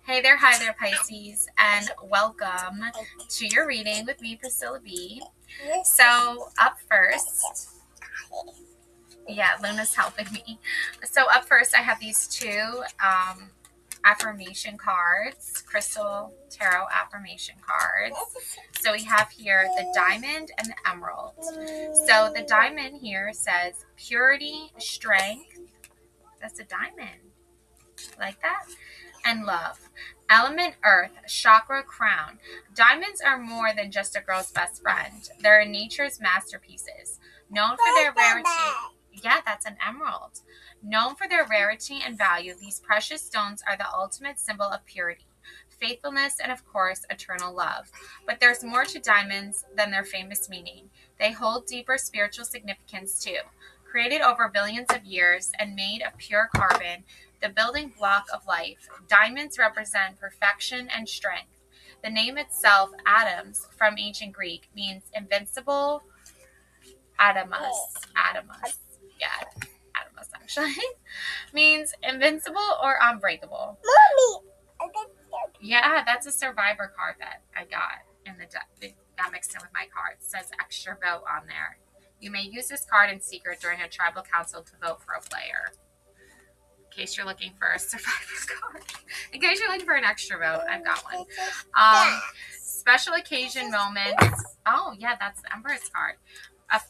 Hey there, hi there, Pisces, and welcome to your reading with me, Priscilla B. So, up first, Luna's helping me. So, up first, I have these two affirmation cards, crystal tarot affirmation cards. So, we have here the diamond and the emerald. So, the diamond here says purity, strength. That's a diamond. Like that? And love. Element earth, chakra crown. Diamonds are more than just a girl's best friend. They're nature's masterpieces. Known for their rarity. Yeah, that's an emerald. Known for their rarity and value, these precious stones are the ultimate symbol of purity, faithfulness, and of course, eternal love. But there's more to diamonds than their famous meaning. They hold deeper spiritual significance too. Created over billions of years and made of pure carbon, the building block of life, diamonds represent perfection and strength. The name itself, atoms, from ancient Greek, means invincible. Adamus, actually, means invincible or unbreakable. Mommy! Yeah, that's a survivor card that I got in the deck. Got mixed in with my card. It says extra vote on there. You may use this card in secret during a tribal council to vote for a player. In case you're looking for a survivor card. In case you're looking for an extra vote, I've got one. Special occasion moments. Oh, yeah, that's the Empress card.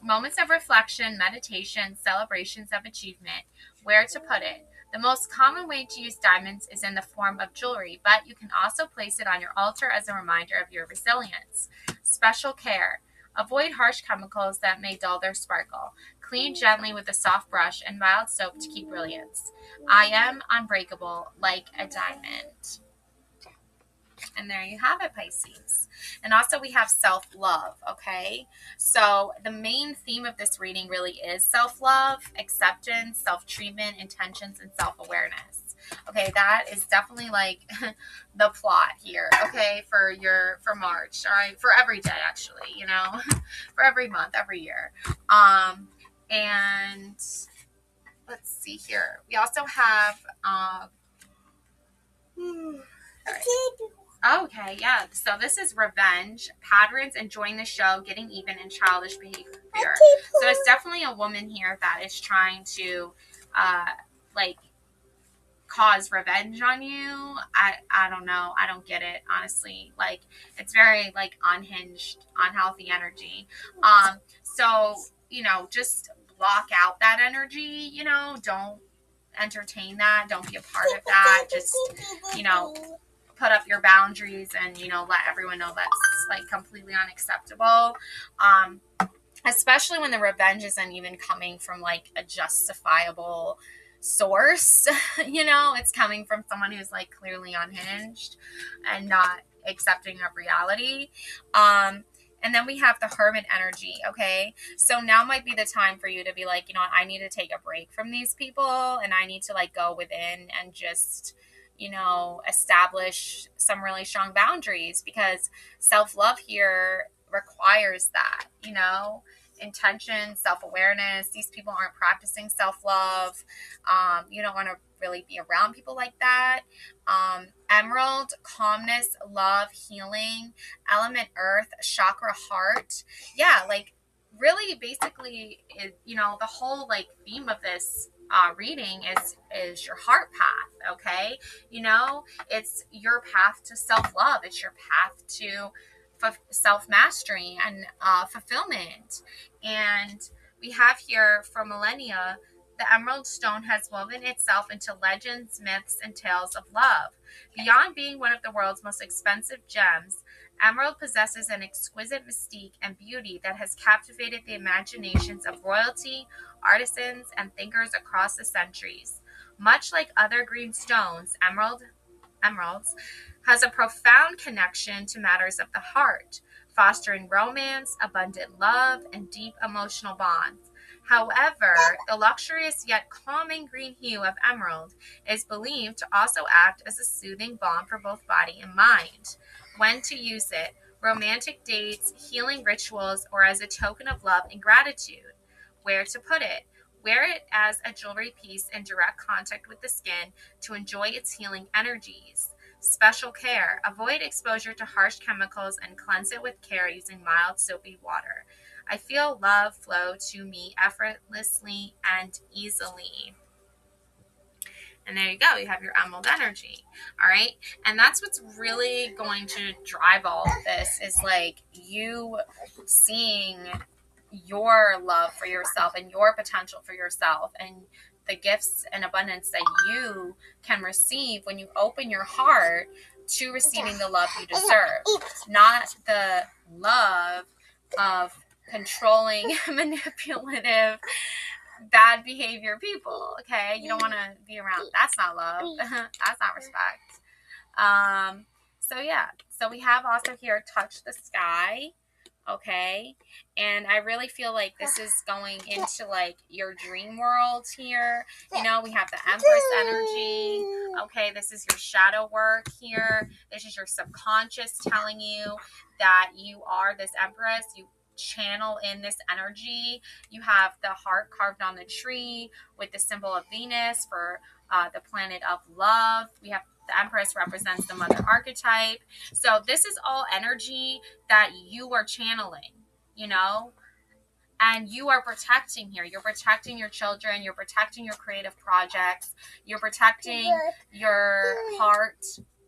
Moments of reflection, meditation, celebrations of achievement. Where to put it. The most common way to use diamonds is in the form of jewelry, but you can also place it on your altar as a reminder of your resilience. Special care. Avoid harsh chemicals that may dull their sparkle. Clean gently with a soft brush and mild soap to keep brilliance. I am unbreakable like a diamond. And there you have it, Pisces. And also we have self-love, okay? So the main theme of this reading really is self-love, acceptance, self-treatment, intentions, and self-awareness. Okay, that is definitely like the plot here, okay, for March, all right, for every day, actually, you know, for every month, every year. And let's see here. We also have, okay, yeah. So this is revenge, patterns, enjoying the show, getting even, and childish behavior. So it's definitely a woman here that is trying to, cause revenge on you. I don't know. I don't get it, honestly. Like, it's very, unhinged, unhealthy energy. So, just block out that energy, don't entertain that. Don't be a part of that. Just, put up your boundaries and, let everyone know that's, completely unacceptable. Especially when the revenge isn't even coming from, a justifiable source. It's coming from someone who's, clearly unhinged and not accepting of reality. And then we have the hermit energy, okay? So now might be the time for you to be like, I need to take a break from these people and I need to, go within and just, establish some really strong boundaries, because self-love here requires that, intention, self-awareness. These people aren't practicing self-love. You don't want to really be around people like that. Emerald, calmness, love, healing. Element earth, chakra, heart. Yeah, really basically, the whole theme of this reading is your heart path, okay? It's your path to self-love. It's your path to self-mastery and fulfillment. And we have here, for millennia, the emerald stone has woven itself into legends, myths, and tales of love. Beyond being one of the world's most expensive gems, emerald possesses an exquisite mystique and beauty that has captivated the imaginations of royalty, artisans, and thinkers across the centuries. Much like other green stones, emeralds has a profound connection to matters of the heart, fostering romance, abundant love, and deep emotional bonds. However, the luxurious yet calming green hue of emerald is believed to also act as a soothing balm for both body and mind. When to use it: romantic dates, healing rituals, or as a token of love and gratitude. Where to put it: wear it as a jewelry piece in direct contact with the skin to enjoy its healing energies. Special care. Avoid exposure to harsh chemicals and cleanse it with care using mild soapy water. I feel love flow to me effortlessly and easily. And there you go. You have your emerald energy. All right. And that's what's really going to drive all of this, is like you seeing your love for yourself and your potential for yourself and the gifts and abundance that you can receive when you open your heart to receiving the love you deserve, not the love of controlling, manipulative, bad behavior people. Okay, you don't want to be around. That's not love. That's not respect. So yeah, so we have also here touch the sky. Okay, and I really feel like this is going into like your dream world here. You know, we have the Empress energy. Okay, this is your shadow work here. This is your subconscious telling you that you are this Empress. You channel in this energy. You have the heart carved on the tree with the symbol of Venus for the planet of love. We have the Empress represents the mother archetype. So this is all energy that you are channeling, you know, and you are protecting here. You're protecting your children. You're protecting your creative projects. You're protecting your heart,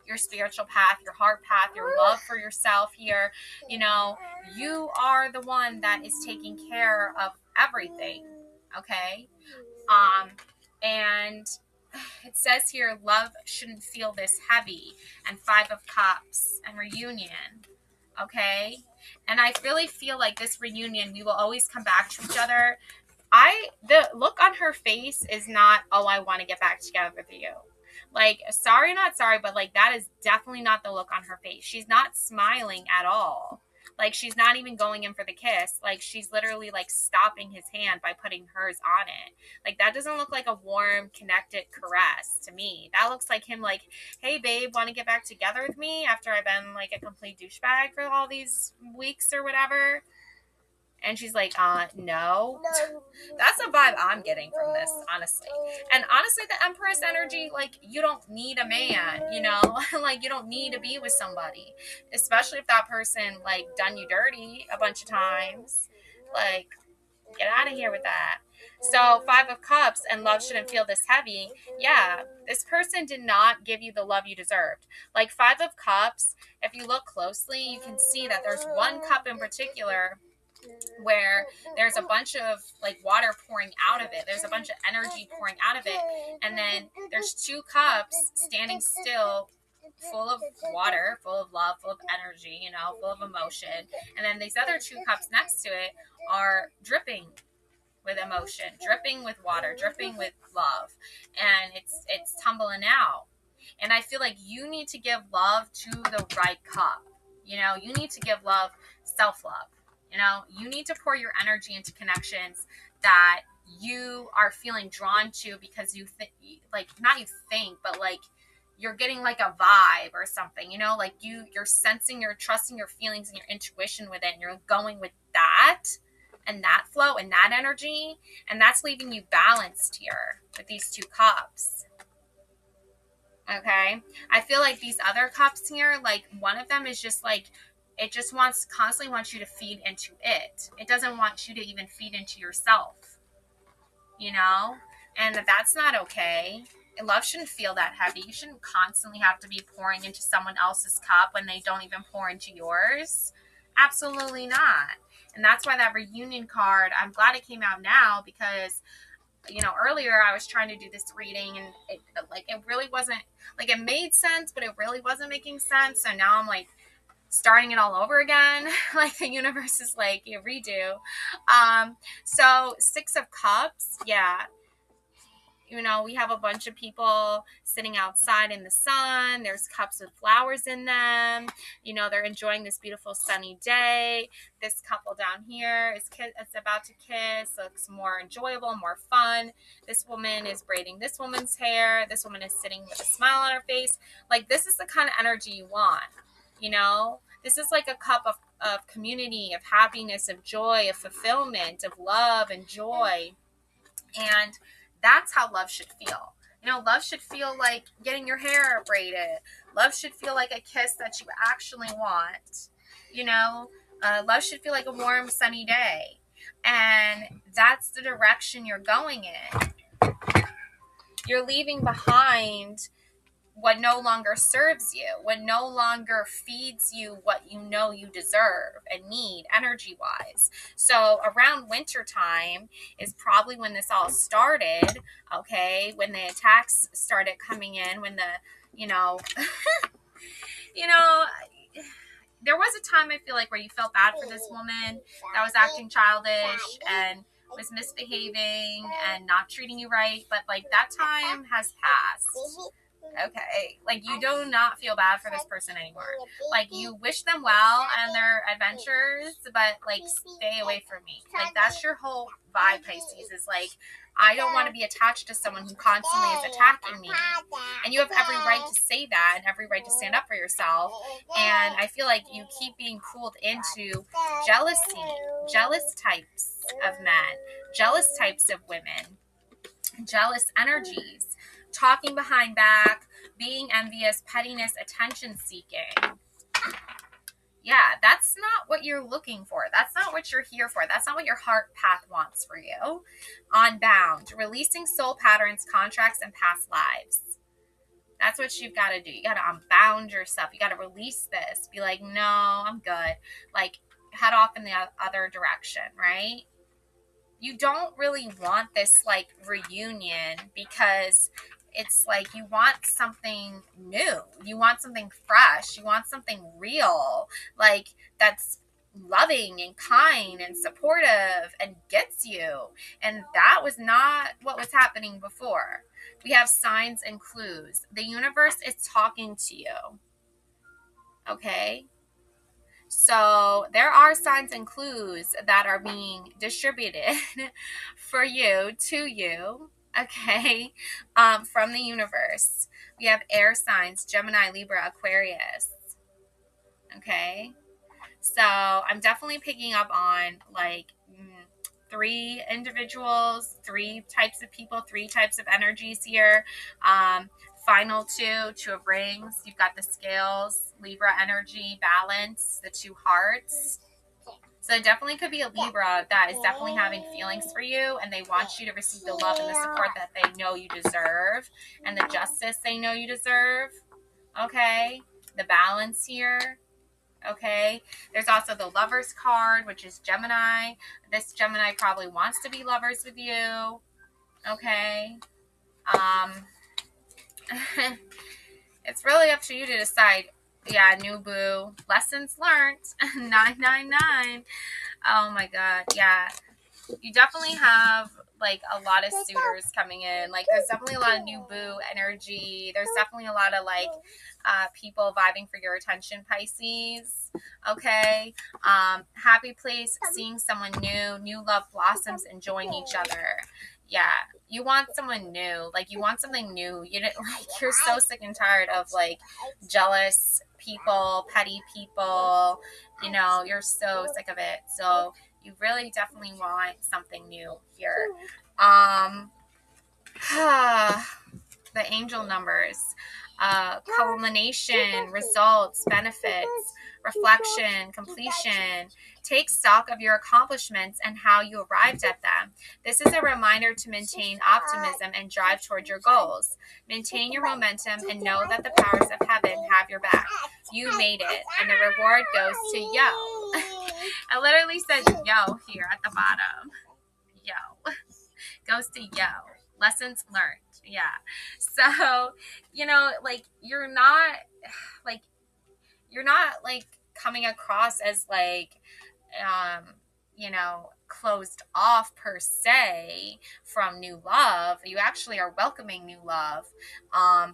your spiritual path, your heart path, your love for yourself here. You know, you are the one that is taking care of everything. Okay. And it says here, love shouldn't feel this heavy, and 5 of Cups and reunion. Okay. And I really feel like this reunion, we will always come back to each other. The look on her face is not, oh, I want to get back together with you. Like, sorry, not sorry, but like that is definitely not the look on her face. She's not smiling at all. Like, she's not even going in for the kiss. Like, she's literally like stopping his hand by putting hers on it. Like, that doesn't look like a warm, connected caress to me. That looks like him like, hey babe, want to get back together with me after I've been like a complete douchebag for all these weeks or whatever? And she's like, no. That's the vibe I'm getting from this, honestly. And honestly, the Empress energy, like, you don't need a man, you know? Like, you don't need to be with somebody. Especially if that person, like, done you dirty a bunch of times. Like, get out of here with that. So 5 of Cups and love shouldn't feel this heavy. Yeah, this person did not give you the love you deserved. Like, 5 of Cups, if you look closely, you can see that there's one cup in particular where there's a bunch of like water pouring out of it. There's a bunch of energy pouring out of it. And then there's 2 cups standing still, full of water, full of love, full of energy, you know, full of emotion. And then these other 2 cups next to it are dripping with emotion, dripping with water, dripping with love. And it's tumbling out. And I feel like you need to give love to the right cup. You know, you need to give love, self-love. You know, you need to pour your energy into connections that you are feeling drawn to because you think, like, not you think, but like you're getting like a vibe or something, you know, like you're sensing, you're trusting your feelings and your intuition with it, and you're going with that and that flow and that energy, and that's leaving you balanced here with these 2 cups. Okay. I feel like these other cups here, like one of them is just like, it just constantly wants you to feed into it. It doesn't want you to even feed into yourself, you know? And that's not okay. And love shouldn't feel that heavy. You shouldn't constantly have to be pouring into someone else's cup when they don't even pour into yours. Absolutely not. And that's why that reunion card, I'm glad it came out now, because, you know, earlier I was trying to do this reading and it really wasn't, like, it made sense, but it really wasn't making sense. So now I'm like, starting it all over again. Like, the universe is like, you redo. So 6 of Cups, yeah. You know, we have a bunch of people sitting outside in the sun. There's cups with flowers in them. You know, they're enjoying this beautiful sunny day. This couple down here is about to kiss. Looks more enjoyable, more fun. This woman is braiding this woman's hair. This woman is sitting with a smile on her face. Like, this is the kind of energy you want. You know, this is like a cup of community, of happiness, of joy, of fulfillment, of love and joy. And that's how love should feel. You know, love should feel like getting your hair braided. Love should feel like a kiss that you actually want. You know, love should feel like a warm, sunny day. And that's the direction you're going in. You're leaving behind what no longer serves you, what no longer feeds you what you know you deserve and need energy wise. So around winter time is probably when this all started, okay, when the attacks started coming in, when the, you know, you know, there was a time I feel like where you felt bad for this woman that was acting childish and was misbehaving and not treating you right, but like that time has passed. Okay, like you do not feel bad for this person anymore. Like you wish them well and their adventures, but like stay away from me. Like that's your whole vibe, Pisces, is like I don't want to be attached to someone who constantly is attacking me. And you have every right to say that and every right to stand up for yourself. And I feel like you keep being pulled into jealousy, jealous types of men, jealous types of women, jealous energies, talking behind back, being envious, pettiness, attention seeking. Yeah, that's not what you're looking for. That's not what you're here for. That's not what your heart path wants for you. Unbound, releasing soul patterns, contracts, and past lives. That's what you've got to do. You got to unbound yourself. You got to release this. Be like, no, I'm good. Like, head off in the other direction, right? You don't really want this, like, reunion because it's like you want something new. You want something fresh. You want something real, like that's loving and kind and supportive and gets you. And that was not what was happening before. We have signs and clues. The universe is talking to you. Okay? So there are signs and clues that are being distributed for you, to you. Okay, from the universe. We have air signs, Gemini, Libra, Aquarius. Okay, so I'm definitely picking up on like 3 individuals, 3 types of people, 3 types of energies here. Final 2 of rings. You've got the scales, Libra energy, balance, the 2 hearts. So it definitely could be a Libra that is definitely having feelings for you, and they want you to receive the love and the support that they know you deserve and the justice they know you deserve. Okay? The balance here. Okay? There's also the Lovers card, which is Gemini. This Gemini probably wants to be lovers with you. Okay? It's really up to you to decide. Yeah, new boo. Lessons learned. 999. Oh my god. Yeah. You definitely have like a lot of suitors coming in. Like there's definitely a lot of new boo energy. There's definitely a lot of like people vibing for your attention, Pisces. Okay. Happy place, seeing someone new love blossoms, enjoying each other. Yeah, you want someone new. Like you want something new. You didn't like. You're so sick and tired of like jealous people, petty people. You know, you're so sick of it. So you really definitely want something new here. The angel numbers. Culmination, results, benefits, reflection, completion. Take stock of your accomplishments and how you arrived at them. This is a reminder to maintain optimism and drive toward your goals. Maintain your momentum and know that the powers of heaven have your back. You made it, and the reward goes to yo. I literally said yo here at the bottom. Yo. Goes to yo. Lessons learned. Yeah. So, you know, like you're not coming across as like you know, closed off per se from new love. You actually are welcoming new love.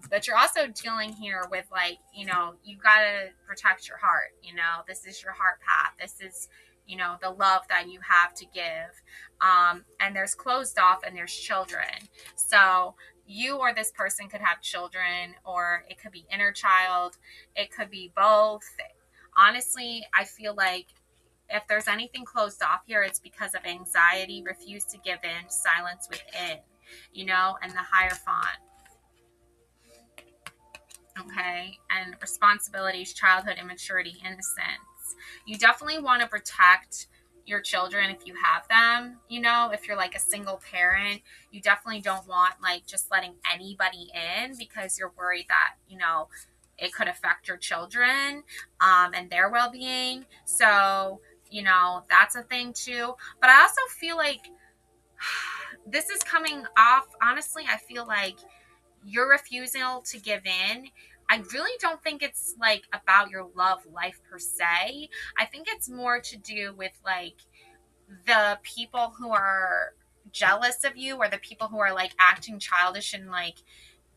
But you're also dealing here with like, you know, you gotta protect your heart. You know, this is your heart path. This is, you know, the love that you have to give. And there's closed off and there's children. So you or this person could have children, or it could be inner child. It could be both. Honestly, I feel like if there's anything closed off here, it's because of anxiety, refuse to give in, silence within, you know, and the Hierophant. Okay, and responsibilities, childhood, immaturity, innocence. You definitely want to protect your children if you have them. You know, if you're like a single parent, you definitely don't want like just letting anybody in because you're worried that, you know, it could affect your children and their well-being. So, you know, that's a thing too. But I also feel like this is coming off, honestly, I feel like your refusal to give in, I really don't think it's like about your love life per se. I think it's more to do with like the people who are jealous of you or the people who are like acting childish and like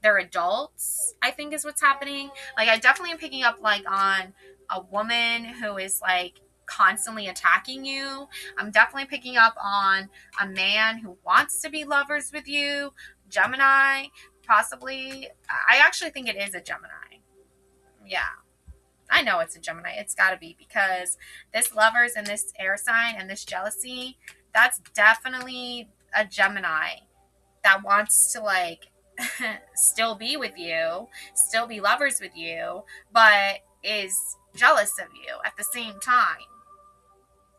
they're adults, I think is what's happening. Like I definitely am picking up like on a woman who is like constantly attacking you. I'm definitely picking up on a man who wants to be lovers with you. Gemini, possibly. I actually think it is a Gemini. Yeah. I know it's a Gemini. It's got to be because this lovers and this air sign and this jealousy, that's definitely a Gemini that wants to like still be with you, still be lovers with you, but is jealous of you at the same time.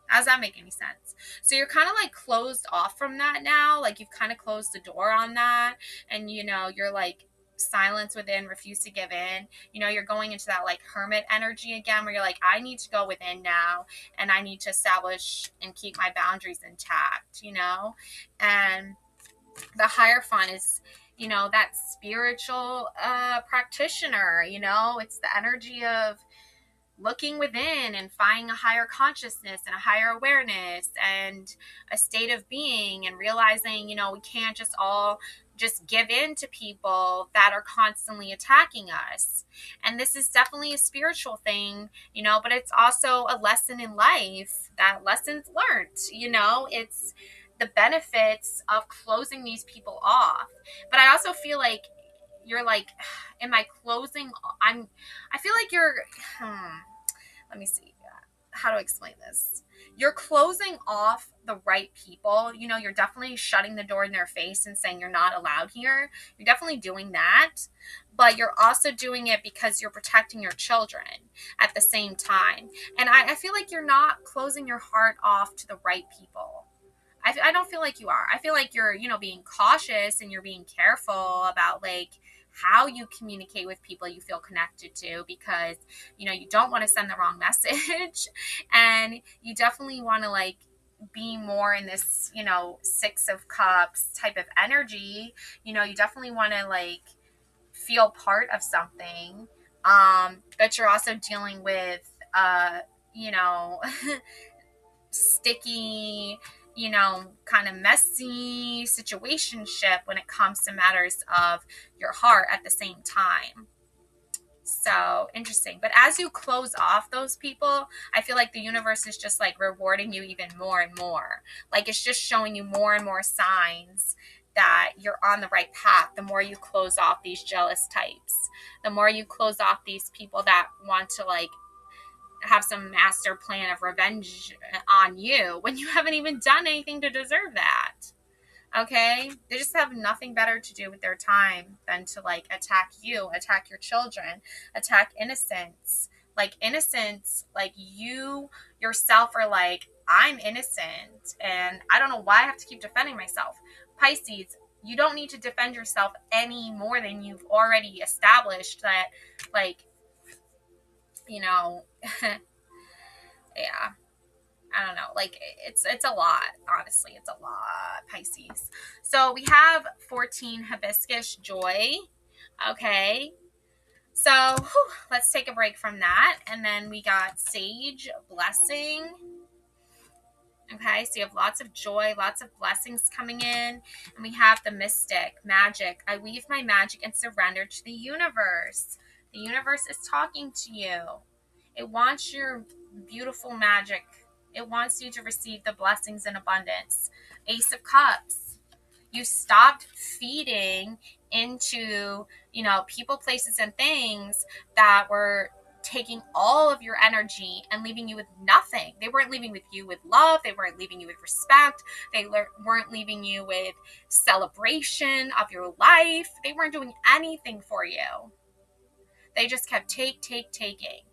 How does that make any sense? So you're kind of like closed off from that now. Like you've kind of closed the door on that. And, you know, you're like silence within, refuse to give in. You know, you're going into that like hermit energy again where you're like, I need to go within now and I need to establish and keep my boundaries intact, you know? And the Hierophant is, you know, that spiritual practitioner, you know, it's the energy of looking within and finding a higher consciousness and a higher awareness and a state of being and realizing, you know, we can't just all just give in to people that are constantly attacking us. And this is definitely a spiritual thing, you know, but it's also a lesson in life, that lessons learned, you know, it's the benefits of closing these people off. But I also feel like you're like, am I closing? I feel like you're, let me see. How to explain this? You're closing off the right people. You know, you're definitely shutting the door in their face and saying you're not allowed here. You're definitely doing that. But you're also doing it because you're protecting your children at the same time. And I feel like you're not closing your heart off to the right people. I don't feel like you are. I feel like you're, you know, being cautious and you're being careful about like how you communicate with people you feel connected to because, you know, you don't want to send the wrong message and you definitely want to like be more in this, you know, Six of Cups type of energy. You know, you definitely want to like feel part of something. But you're also dealing with, you know, sticky, you know, kind of messy situationship when it comes to matters of your heart at the same time. So interesting. But as you close off those people, I feel like the universe is just like rewarding you even more and more. Like it's just showing you more and more signs that you're on the right path. The more you close off these jealous types, the more you close off these people that want to like have some master plan of revenge on you when you haven't even done anything to deserve that. Okay? They just have nothing better to do with their time than to like attack you, attack your children, attack innocence. Like innocence, like you yourself are like, I'm innocent and I don't know why I have to keep defending myself. Pisces, you don't need to defend yourself any more than you've already established that, like, you know, yeah, I don't know, like it's a lot, honestly, it's a lot, Pisces. So we have 14 hibiscus joy. Okay, so let's take a break from that, and then we got sage blessing. Okay, so you have lots of joy, lots of blessings coming in. And we have the mystic, magic. I weave my magic and surrender to the universe. The universe is talking to you. It wants your beautiful magic. It wants you to receive the blessings in abundance. Ace of Cups. You stopped feeding into, you know, people, places, and things that were taking all of your energy and leaving you with nothing. They weren't leaving with you with love. They weren't leaving you with respect. They weren't leaving you with celebration of your life. They weren't doing anything for you. They just kept taking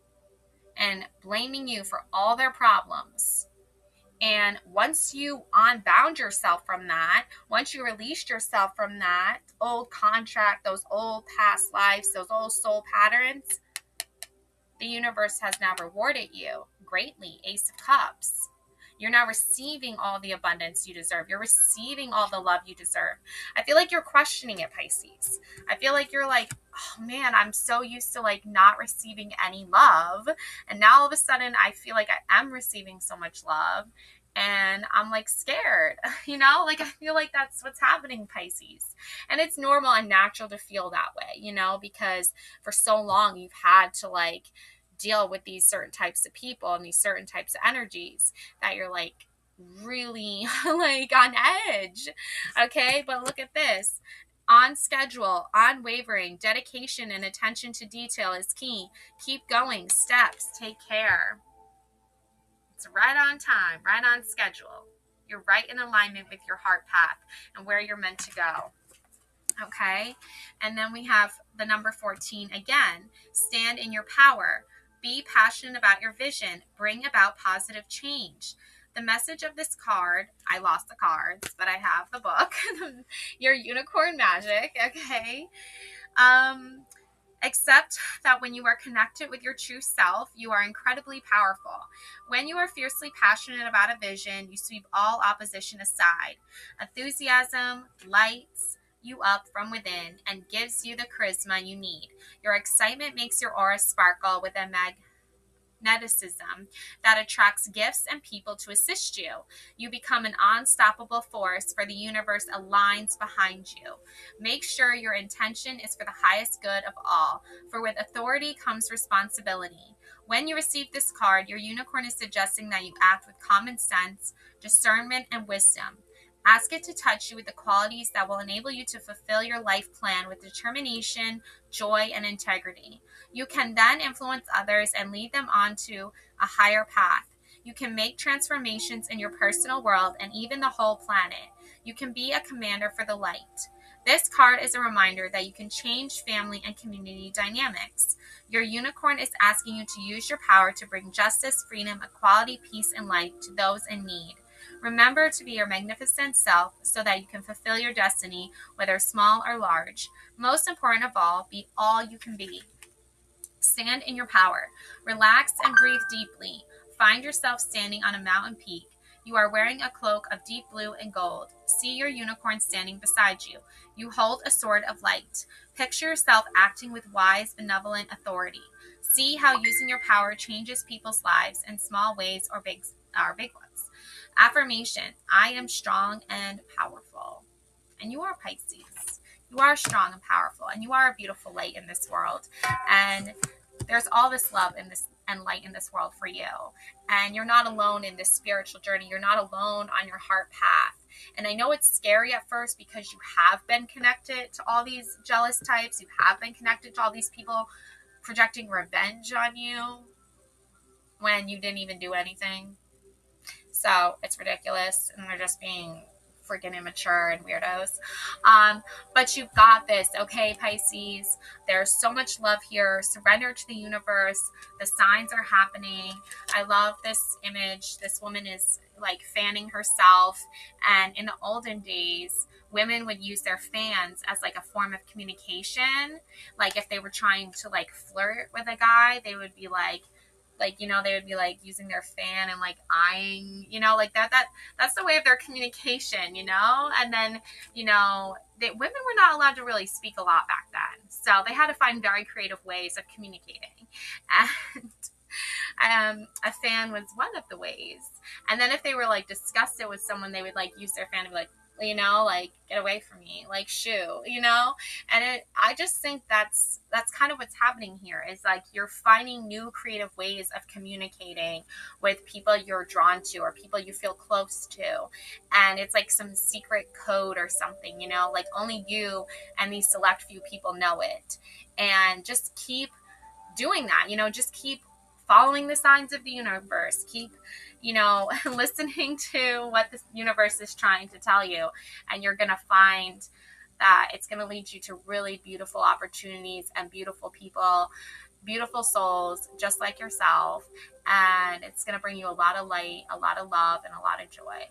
and blaming you for all their problems. And once you unbound yourself from that, once you released yourself from that old contract, those old past lives, those old soul patterns, the universe has now rewarded you greatly. Ace of Cups. You're now receiving all the abundance you deserve. You're receiving all the love you deserve. I feel like you're questioning it, Pisces. I feel like you're like, oh man, I'm so used to like not receiving any love. And now all of a sudden I feel like I am receiving so much love. And I'm like scared, you know, like I feel like that's what's happening, Pisces. And it's normal and natural to feel that way, you know, because for so long you've had to like deal with these certain types of people and these certain types of energies that you're like really like on edge. Okay, but look at this. On schedule, unwavering, dedication and attention to detail is key. Keep going, steps, take care. It's right on time, right on schedule. You're right in alignment with your heart path and where you're meant to go. Okay, and then we have the number 14 again. Stand in your power. Be passionate about your vision. Bring about positive change. The message of this card, I lost the cards, but I have the book, Your Unicorn Magic, okay? Accept that when you are connected with your true self, you are incredibly powerful. When you are fiercely passionate about a vision, you sweep all opposition aside. Enthusiasm lights you up from within and gives you the charisma you need. Your excitement makes your aura sparkle with a magnetism that attracts gifts and people to assist you. You become an unstoppable force, for the universe aligns behind you. Make sure your intention is for the highest good of all, for with authority comes responsibility. When you receive this card, your unicorn is suggesting that you act with common sense, discernment, and wisdom. Ask it to touch you with the qualities that will enable you to fulfill your life plan with determination, joy, and integrity. You can then influence others and lead them onto a higher path. You can make transformations in your personal world and even the whole planet. You can be a commander for the light. This card is a reminder that you can change family and community dynamics. Your unicorn is asking you to use your power to bring justice, freedom, equality, peace, and light to those in need. Remember to be your magnificent self so that you can fulfill your destiny, whether small or large. Most important of all, be all you can be. Stand in your power. Relax and breathe deeply. Find yourself standing on a mountain peak. You are wearing a cloak of deep blue and gold. See your unicorn standing beside you. You hold a sword of light. Picture yourself acting with wise, benevolent authority. See how using your power changes people's lives in small ways or big ones. Affirmation: I am strong and powerful. And you are, Pisces. You are strong and powerful, and you are a beautiful light in this world. And there's all this love in this and light in this world for you. And you're not alone in this spiritual journey. You're not alone on your heart path. And I know it's scary at first because you have been connected to all these jealous types. You have been connected to all these people projecting revenge on you when you didn't even do anything. So it's ridiculous, and they're just being freaking immature and weirdos. But you've got this, okay, Pisces? There's so much love here. Surrender to the universe. The signs are happening. I love this image. This woman is like fanning herself. And in the olden days, women would use their fans as like a form of communication. Like if they were trying to like flirt with a guy, they would be like, you know, they would be like using their fan and like eyeing, you know, like that's the way of their communication, you know. And then, you know, women were not allowed to really speak a lot back then, so they had to find very creative ways of communicating. And a fan was one of the ways. And then if they were like disgusted with someone, they would like use their fan to be like, you know, like, get away from me, like, shoo, you know. And I just think that's kind of what's happening here, is like you're finding new creative ways of communicating with people you're drawn to or people you feel close to. And it's like some secret code or something, you know, like only you and these select few people know it. And just keep doing that, you know, just keep following the signs of the universe. Keep, you know, listening to what the universe is trying to tell you. And you're going to find that it's going to lead you to really beautiful opportunities and beautiful people, beautiful souls, just like yourself. And it's going to bring you a lot of light, a lot of love, and a lot of joy.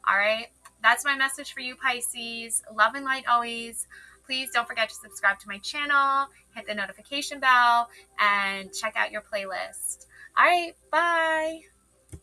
All right. That's my message for you, Pisces. Love and light always. Please don't forget to subscribe to my channel, hit the notification bell, and check out your playlist. All right. Bye.